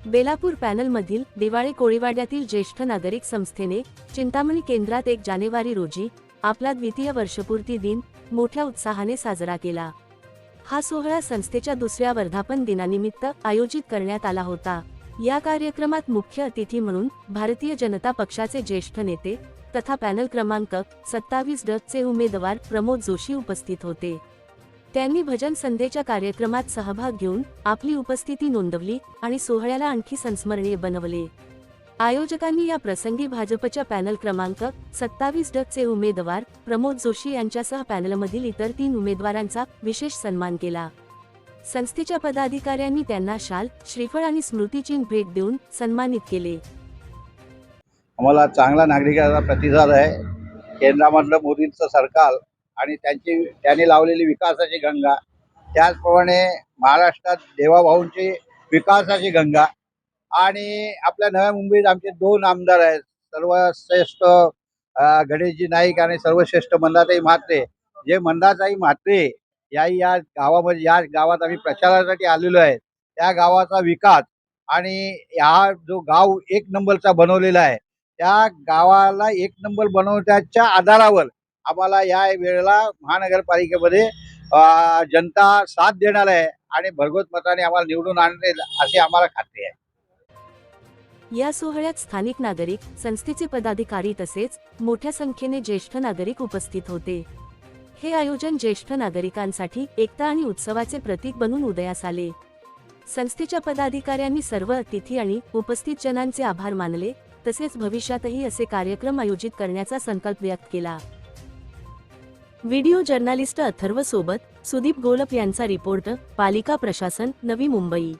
बेलापूर पॅनलमधील दिवाळे कोळीवाड्यातील ज्येष्ठ नागरिक संस्थेने चिंतामणी केंद्रात 1 जानेवारी रोजी आपला द्वितीय वर्षपूर्ती दिन मोठ्या उत्साहाने साजरा केला। हा सोहळा संस्थेच्या दुसऱ्या वर्धापन दिनानिमित्त आयोजित करण्यात आला होता। या कार्यक्रमात मुख्य अतिथी म्हणून भारतीय जनता पक्षाचे ज्येष्ठ नेते तथा पॅनल क्रमांक 27 चे उमेदवार प्रमोद जोशी उपस्थित होते। त्यांनी भजन संध्येच्या कार्यक्रमात सहभाग घेऊन आपली उपस्थिती नोंदवली आणि सोहळ्याला आणखी संस्मरणीय बनवले। आयोजकांनी या प्रसंगी भाजपच्या पॅनल क्रमांक 27 चे उमेदवार प्रमोद जोशी यांच्यासह पॅनलमधील इतर 3 उमेदवारांचा विशेष सन्मान केला। संस्थेच्या पदाधिकाऱ्यांनी त्यांना शाल, श्रीफळ आणि स्मृतिचिन्ह भेट देऊन सन्मानित केले। आम्हाला चांगला नागरिकांचा प्रतिसाद आहे। केंद्रामधलं मोदींचं सरकार आणि त्यांनी लावलेली विकासाची गंगा, त्याचप्रमाणे महाराष्ट्रात देवाभाऊंची विकासाची गंगा आणि आपल्या नव्या मुंबईत आमचे 2 आमदार आहेत, सर्वश्रेष्ठ गणेशजी नाईक आणि सर्वश्रेष्ठ मंदाताई म्हात्रे। जे मंदाताई म्हात्रे या गावामध्ये, या गावात आम्ही प्रचारासाठी आलेलो आहे, त्या गावाचा विकास आणि हा जो गाव 1 नंबरचा बनवलेला आहे, त्या गावाला 1 नंबर बनवण्याच्या आधारावर आम्हाला या वेळेला महानगरपालिकेमध्ये जनता साथ देणार आहे आणि भरघोस मताने आम्हाला निवडून आणेल अशी आम्हाला खात्री आहे। या सोहळ्यात स्थानिक नागरिक, संस्थेचे पदाधिकारी तसेच मोठ्या संख्येने ज्येष्ठ नागरिक उपस्थित होते। हे आयोजन ज्येष्ठ नागरिकांसाठी एकता आणि उत्सवाचे प्रतीक बनून उदयास आले। संस्थेच्या पदाधिकाऱ्यांनी सर्व अतिथी आणि उपस्थित जनांचे आभार मानले, तसेच भविष्यातही असे कार्यक्रम आयोजित करण्याचा संकल्प व्यक्त केला। व्हिडिओ जर्नलिस्ट अथर्व सोबत सुदीप गोलप यांचा रिपोर्ट, पालिका प्रशासन, नवी मुंबई।